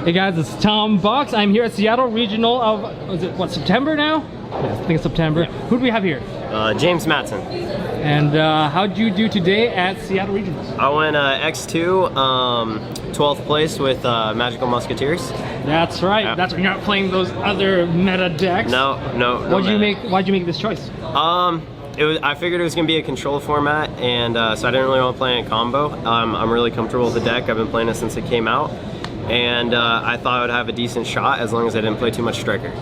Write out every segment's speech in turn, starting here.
Hey guys, it's Tom Box. I'm here at Seattle Regional of, is it what, September now? Yes, I think it's September. Yeah. Who do we have here? James Matson. And how'd you do today at Seattle Regionals? I went X2, 12th place with Magical Muskets. That's right. Yeah. That's when you're not playing those other meta decks. No. Why'd you make this choice? I figured it was gonna be a control format, and so I didn't really want to play in combo. I'm really comfortable with the deck. I've been playing it since it came out, and I thought I would have a decent shot as long as I didn't play too much striker.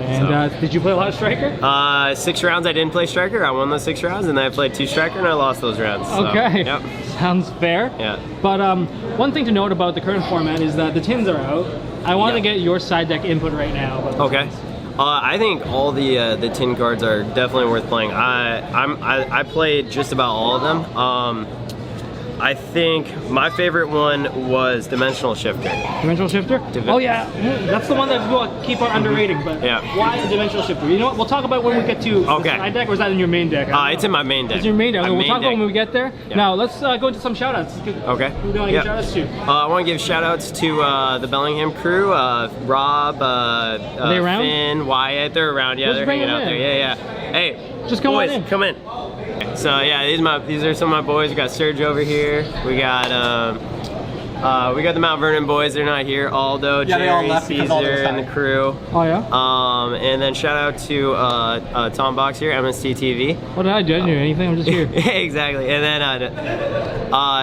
And did you play a lot of striker? 6 rounds I didn't play striker. I won those 6 rounds, and then I played 2 striker, and I lost those rounds. So, okay. Yep. Sounds fair. Yeah. But one thing to note about the current format is that the tins are out. I want to get your side deck input right now. Okay. I think all the tin cards are definitely worth playing. I played just about all of them. I think my favorite one was Dimensional Shifter. Dimensional Shifter? Oh yeah, that's the one that people keep on underrating, but yeah. Why Dimensional Shifter? You know what, we'll talk about when we get to the side deck, or is that in your main deck? It's in my main deck. It's in your main deck. We'll talk about when we get there. Yeah. Now, let's go into some shoutouts. Okay. Who do you want to give shoutouts to? I want to give shoutouts to the Bellingham crew, Rob, Are they around? Finn, Wyatt, they're around, yeah, they're hanging out there. Yeah. Hey, just come boys, on in. Come in. So yeah, these are some of my boys. We got Serge over here. We got the Mount Vernon boys. They're not here. Aldo, Jerry, Caesar, and the crew. Oh yeah. And then shout out to Tom Box here, MST.TV. What did I do? I didn't do anything. I'm just here. Exactly. And then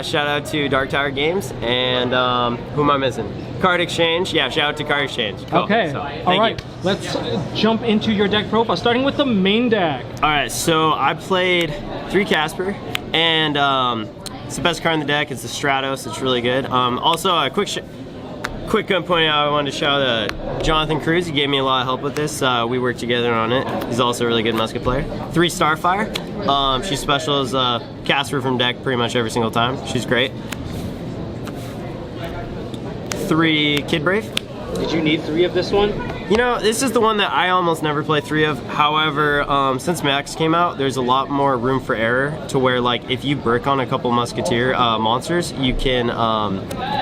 shout out to Dark Tower Games. And who am I missing? Card Exchange. Yeah, shout out to Card Exchange. Cool. Okay. So, all right. Let's jump into your deck profile, starting with the main deck. All right. So I played 3 Casper, and it's the best card in the deck. It's the Stratos. It's really good. Also, a quick point out. I wanted to shout out Jonathan Cruz. He gave me a lot of help with this. We worked together on it. He's also a really good musket player. 3 Starfire. She specials Casper from deck pretty much every single time. She's great. 3 Kid Brave. Did you need 3 of this one? You know, this is the one that I almost never play 3 of. However, since Max came out, there's a lot more room for error to where, like, if you brick on a couple Musketeer monsters, you can,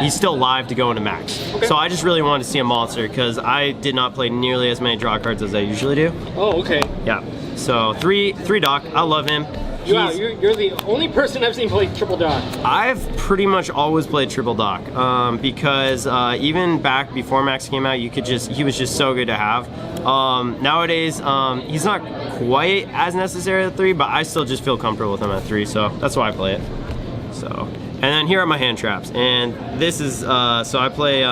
he's still live to go into Max. Okay. So I just really wanted to see a monster because I did not play nearly as many draw cards as I usually do. Oh, okay. Yeah. So 3 Doc, I love him. Wow, you're the only person I've seen play Triple Doc. I've pretty much always played Triple Doc because even back before Max came out, he was just so good to have. Nowadays, he's not quite as necessary at 3, but I still just feel comfortable with him at 3, so that's why I play it. So, and then here are my hand traps, and this is so I play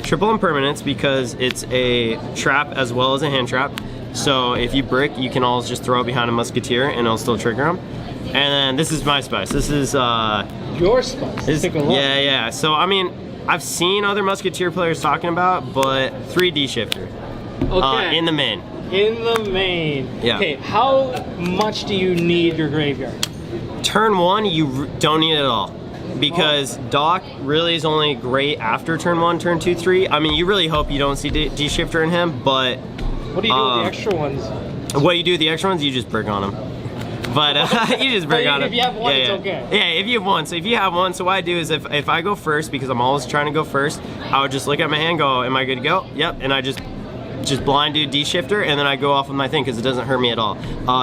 triple impermanence because it's a trap as well as a hand trap. So if you brick, you can always just throw it behind a Musketeer and it'll still trigger him. And then this is my spice. This is your spice. Take a look. Yeah. So I mean, I've seen other Musketeer players talking about, but 3D shifter. Okay. In the main. In the main. Yeah. Okay. How much do you need your graveyard? Turn 1, you don't need it at all. Because Doc really is only great after turn 1, turn 2, 3. I mean, you really hope you don't see D-shifter in him, but what do you do with the extra ones? What you do with the extra ones, you just brick on them. But you just brick on them. If you have one, it's okay. Yeah, if you have one. So if you have one, so what I do is if I go first, because I'm always trying to go first, I would just look at my hand, go, am I good to go? Yep, and I just blind do D-shifter, and then I go off with my thing because it doesn't hurt me at all.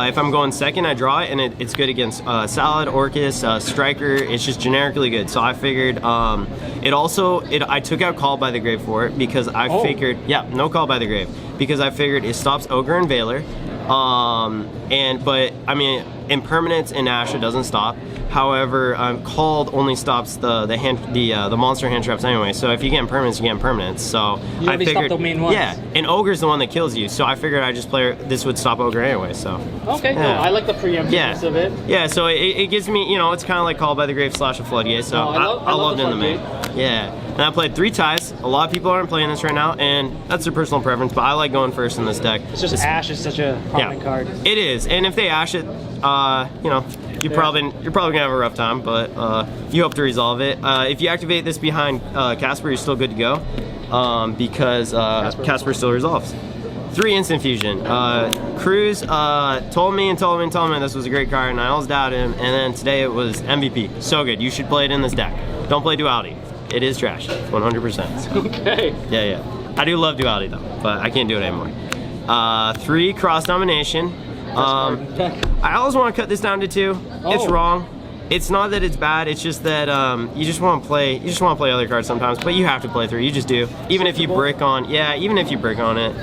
If I'm going second, I draw it, and it's good against Salad, Orcus, Striker. It's just generically good. So I figured I took out Call by the Grave for it because I figured, no Call by the Grave, because I figured it stops Ogre and Veiler. But I mean, impermanence in Asha doesn't stop. However, Called only stops the monster hand traps anyway. So if you get impermanence, you get impermanence. So I figured, the main ones. Yeah, and Ogre's the one that kills you. So I figured I just play this would stop Ogre anyway. So okay, yeah. I like the preemptiveness of it. Yeah, so it gives me, it's kind of like Call by the Grave / a Floodgate. So I loved it in the main. Yeah. And I played 3 ties. A lot of people aren't playing this right now, and that's their personal preference, but I like going first in this deck. It's just Ash is such a prominent card. It is, and if they Ash it, you're probably gonna have a rough time, but you hope to resolve it. If you activate this behind Casper, you're still good to go, because Casper still resolves. 3 instant fusion. Cruz told me this was a great card, and I always doubted him, and then today it was MVP. So good. You should play it in this deck. Don't play duality. It is trash, 100%. Okay. Yeah. I do love duality though, but I can't do it anymore. 3 cross domination. I always want to cut this down to 2. It's wrong. It's not that it's bad. It's just that you just want to play. You just want to play other cards sometimes, but you have to play 3. You just do. Even if you brick on, even if you brick on it,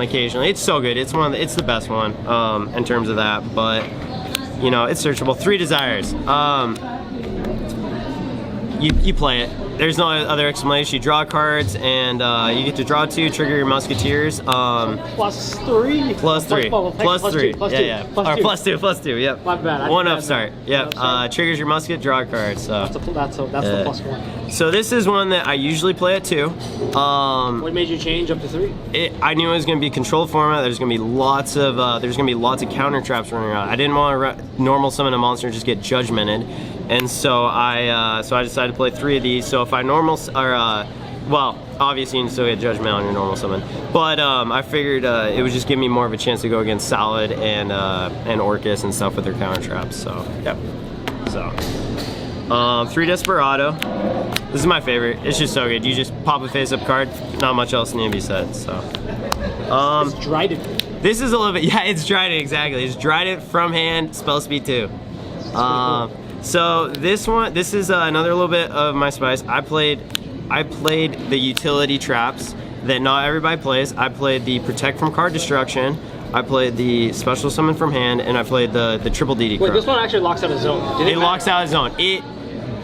occasionally, it's so good. It's it's the best one in terms of that. But you know, it's searchable. 3 desires. You play it. There's no other explanation. You draw cards, and you get to draw 2, trigger your musketeers. +3. +3. +3. Plus Yeah. Or +2. Yep. My bad. 1 upstart. Yep. Triggers your musket, draw a card. So that's the +1. So this is one that I usually play at 2. What made you change up to 3? I knew it was going to be controlled format. There's going to be lots of counter traps running around. I didn't want to normal summon a monster and just get judgmented, and so I decided to play 3 of these. So if I well, obviously you can still get judgment on your normal summon, but I figured it would just give me more of a chance to go against Salad and Orcus and stuff with their counter traps. So yep. So 3 Desperado. This is my favorite. It's just so good. You just pop a face-up card. Not much else needs to be said. So It's Dryden. this is a little bit. Yeah, it's Dryden exactly. It's Dryden from hand. Spell speed 2. So this is another little bit of my spice. I played the utility traps that not everybody plays. I played the Protect from Card Destruction. I played the Special Summon from hand, and I played the Triple DD. Wait, this one actually locks out a zone. It locks out a zone. It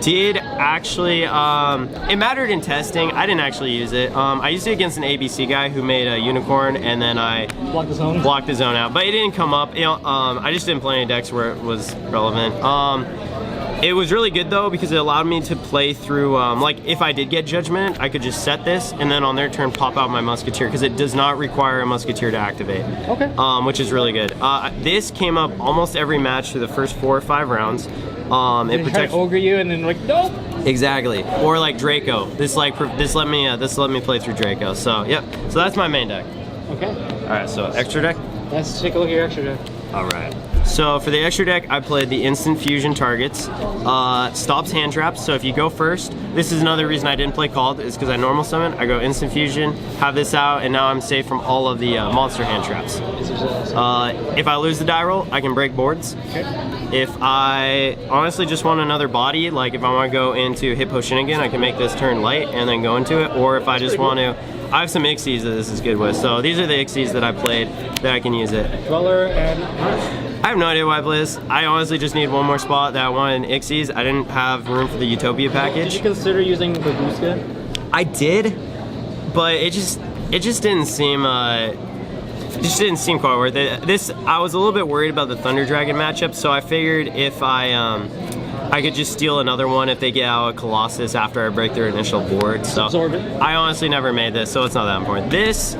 did actually. It mattered in testing. I didn't actually use it. I used it against an ABC guy who made a unicorn, and then I blocked the zone out. But it didn't come up. You know, I just didn't play any decks where it was relevant. It was really good though because it allowed me to play through, like if I did get Judgment, I could just set this and then on their turn pop out my Musketeer because it does not require a Musketeer to activate. Okay. Which is really good. This came up almost every match through the first 4 or 5 rounds. It protects ogre you and then like nope. Exactly. Or like Draco. This let me play through Draco. So yep. So that's my main deck. Okay. All right. So extra deck. Let's take a look at your extra deck. All right. So for the extra deck, I played the instant fusion targets. Stops hand traps. So if you go first, this is another reason I didn't play called is because I normal summon. I go instant fusion, have this out, and now I'm safe from all of the monster hand traps. If I lose the die roll, I can break boards. Okay. If I honestly just want another body, like if I want to go into Hippo Shinigami, I can make this turn light and then go into it. Or if I just want to, I have some Ixies that this is good with. So these are the Ixies that I played that I can use it. Dweller and I have no idea why I play this. I honestly just need one more spot that I wanted in Ixies. I didn't have room for the Utopia package. Did you consider using the Babushka? I did, but it just didn't seem quite worth it. I was a little bit worried about the Thunder Dragon matchup, so I figured if I could just steal another one if they get out a Colossus after I break their initial board. So I honestly never made this, so it's not that important. This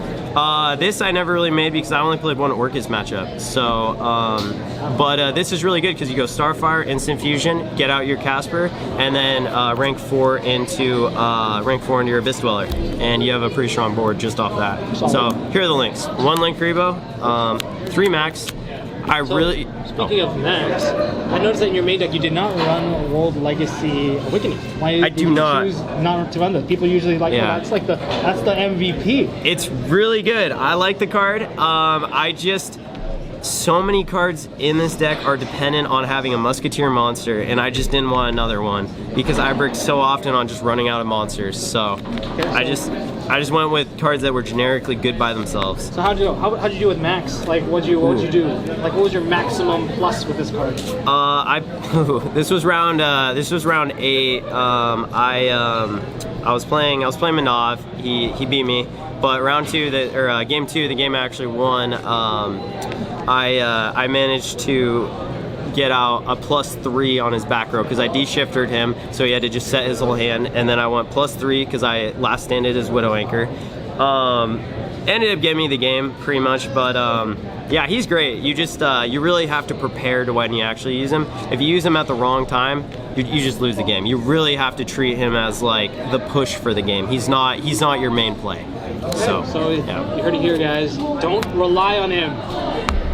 I never really made because I only played one Orcus matchup. So, but this is really good because you go Starfire, Instant Fusion, get out your Casper, and then rank 4 into your Abyss Dweller, and you have a pretty strong board just off that. So here are the links: 1 link Rebo, 3 Max. Speaking of Max, I noticed that in your main deck you did not run World Legacy Awakening. Why did you choose not to run those? People usually like that's the MVP. It's really good. I like the card. So many cards in this deck are dependent on having a Musketeer monster, and I just didn't want another one because I brick so often on just running out of monsters. So I just went with cards that were generically good by themselves. So how'd you do with Max? Like what'd you do? Like what was your maximum plus with this card? This was round 8. I was playing Manav. He beat me. But round 2, game 2, the game I actually won. I managed to get out a +3 on his back row because I de-shifted him, so he had to just set his whole hand, and then I went +3 because I last standed his Widow Anchor. Ended up getting me the game pretty much, but yeah, he's great. You just you really have to prepare to when you actually use him. If you use him at the wrong time, you just lose the game. You really have to treat him as like the push for the game. He's not your main play. So yeah. You heard it here, guys. Don't rely on him.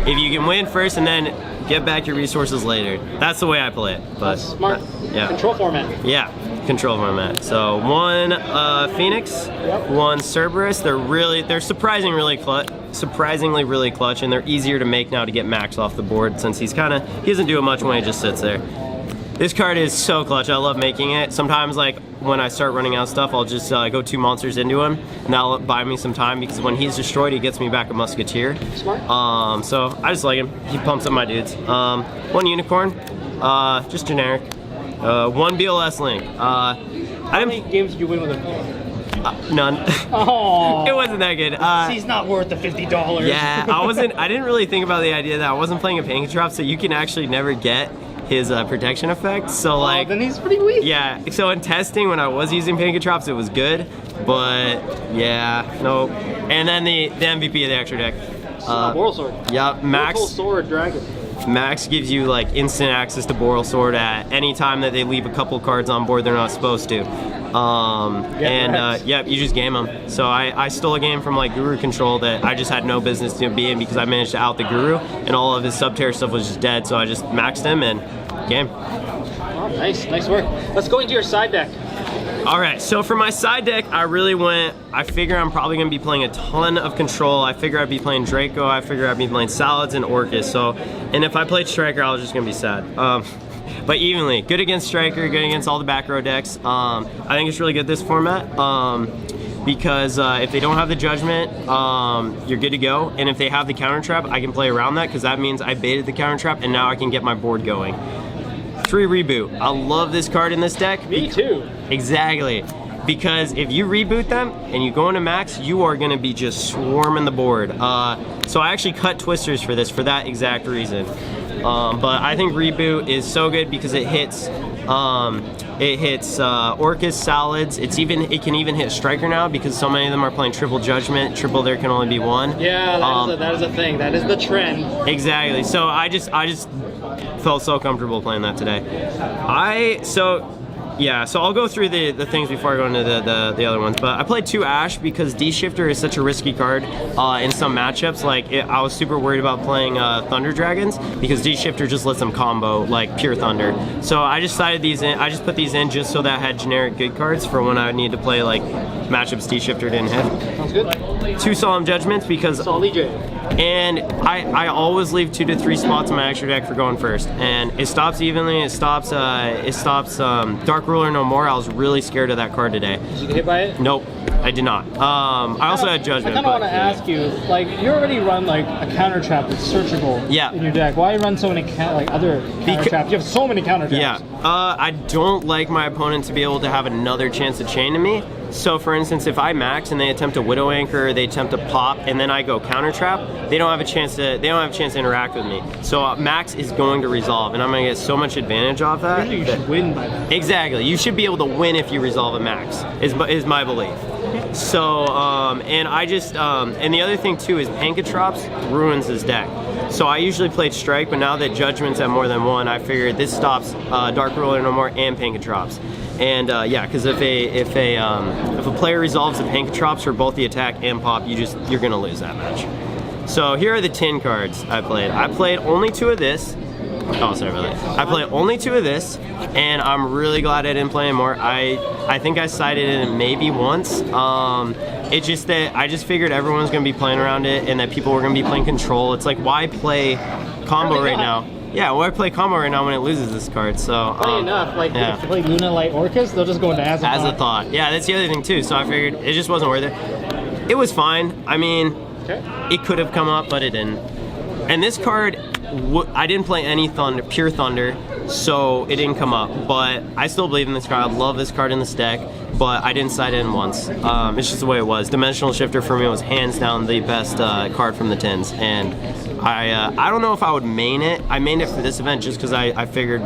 If you can win first and then get back your resources later. That's the way I play it. But that's smart. Yeah. Control format. Yeah. Control format. So 1 Phoenix, 1 Cerberus. They're surprisingly really clutch, and they're easier to make now to get Max off the board since he doesn't do it much when he just sits there. This card is so clutch. I love making it. Sometimes, like when I start running out of stuff, I'll just go 2 monsters into him, and that'll buy me some time because when he's destroyed, he gets me back a Musketeer. Smart. So I just like him. He pumps up my dudes. 1 Unicorn, just generic. 1 BLS Link. How many games did you win with him? None. Oh, it wasn't that good. he's not worth the $50. Yeah, I didn't really think about the idea that I wasn't playing a Pankatrop, so you can actually never get his protection effect. So like, then he's pretty weak. Yeah. So in testing, when I was using Pankatrops, it was good, but yeah, nope. And then the MVP of the extra deck. Boral Sword. Yeah, Max. Boral Sword Dragon. Max gives you like instant access to Boral Sword at any time that they leave a couple cards on board they're not supposed to. Yep, you just game them. So I stole a game from like Guru Control that I just had no business to be in because I managed to out the Guru and all of his Subterror stuff was just dead. So I just maxed him and game. Oh, nice work. Let's go into your side deck. All right, so for my side deck, I figure I'm probably gonna be playing a ton of Control. I figure I'd be playing Draco. I figure I'd be playing Salads and Orcus. So, and if I played Striker, I was just gonna be sad. But evenly, good against Striker, good against all the back row decks. I think it's really good this format because if they don't have the Judgment, you're good to go. And if they have the Counter Trap, I can play around that because that means I baited the Counter Trap and now I can get my board going. 3 Reboot. I love this card in this deck. Me too. Exactly. Because if you reboot them and you go into Max, you are gonna be just swarming the board. So I actually cut Twisters for this for that exact reason. But I think Reboot is so good because it hits Orcus, Salads. It can even hit Striker now because so many of them are playing triple Judgment. Triple there can only be 1. Yeah, that is a thing. That is the trend. Exactly. So I just felt so comfortable playing that today. So I'll go through the things before I go into the other ones. But I played 2 Ash because D-Shifter is such a risky card in some matchups. Like, I was super worried about playing Thunder Dragons because D-Shifter just lets them combo, like, pure Thunder. So I just put these in just so that I had generic good cards for when I would need to play, like, matchups D-Shifter didn't hit. Sounds good. 2 Solemn Judgments because... Solid J. And I always leave 2 to 3 spots in my extra deck for going first. And it stops evenly, it stops Dark Ruler No More. I was really scared of that card today. Did you get hit by it? Nope, I did not. I also had Judgment. I kind of want to ask you, like, you already run like a counter trap that's searchable in your deck. Why run so many other counter traps? You have so many counter traps. Yeah, I don't like my opponent to be able to have another chance to chain to me. So for instance, if I max and they attempt a Widow Anchor, or they attempt to pop, and then I go counter trap, they don't have a chance to interact with me. So max is going to resolve, and I'm going to get so much advantage off that. Usually you should win by that. Exactly, you should be able to win if you resolve a max. Is my belief. So and the other thing too is Pankatrops ruins his deck. So I usually played Strike, but now that Judgment's at more than 1, I figured this stops Dark Ruler No More and Pankatrops. And yeah, because if a player resolves the Pankatrops for both the attack and pop, you're gonna lose that match. So here are the tin cards I played. I played only 2 of this. Oh, sorry about that. I played only 2 of this, and I'm really glad I didn't play anymore. I think I sided it maybe once. It's just that I just figured everyone was gonna be playing around it, and that people were gonna be playing Control. It's like, why play combo right now? Yeah, why play combo right now when it loses this card? So funny enough, like if you play Luna Light Orcus, they'll just go into Azathoth. Yeah, that's the other thing too. So I figured it just wasn't worth it. It was fine. I mean, it could have come up, but it didn't. And this card, I didn't play any Thunder, pure Thunder, so it didn't come up. But I still believe in this card. I love this card in this deck, but I didn't side in once. It's just the way it was. Dimensional Shifter for me was hands down the best card from the tins, and I don't know if I would main it. I mained it for this event just because I figured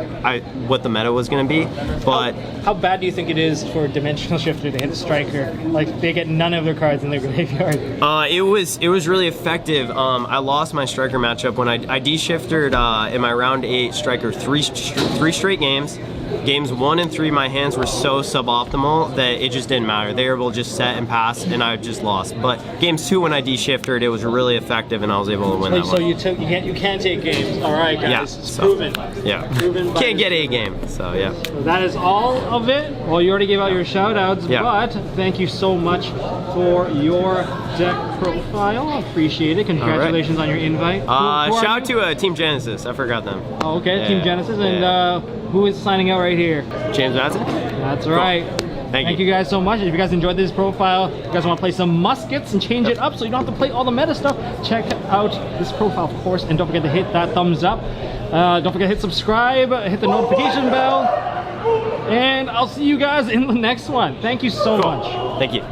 what the meta was going to be. But how bad do you think it is for Dimensional Shifter to hit a Striker? Like, they get none of their cards in their graveyard. It was really effective. I lost my Striker matchup when I D-shifted in my round 8 Striker three straight games. games 1 and 3, my hands were so suboptimal that it just didn't matter. They were able to just set and pass, and I just lost. But games 2, when I de-shifted, it was really effective, and I was able to win that one. So you can take games. All right, guys. Yeah, It's proven. Yeah. Proven. Can't get a game. So yeah. So that is all of it. Well, you already gave out your shout-outs, but thank you so much for your deck profile. Appreciate it. Congratulations on your invite. Shout out to Team Genesis. I forgot them. Oh, okay, Team Genesis. And who is signing out right here? James Matson. That's right. Thank you guys so much. If you guys enjoyed this profile, if you guys want to play some muskets and change it up so you don't have to play all the meta stuff, check out this profile, of course, and don't forget to hit that thumbs up. Don't forget to hit subscribe, hit the notification bell, and I'll see you guys in the next one. Thank you so much. Thank you.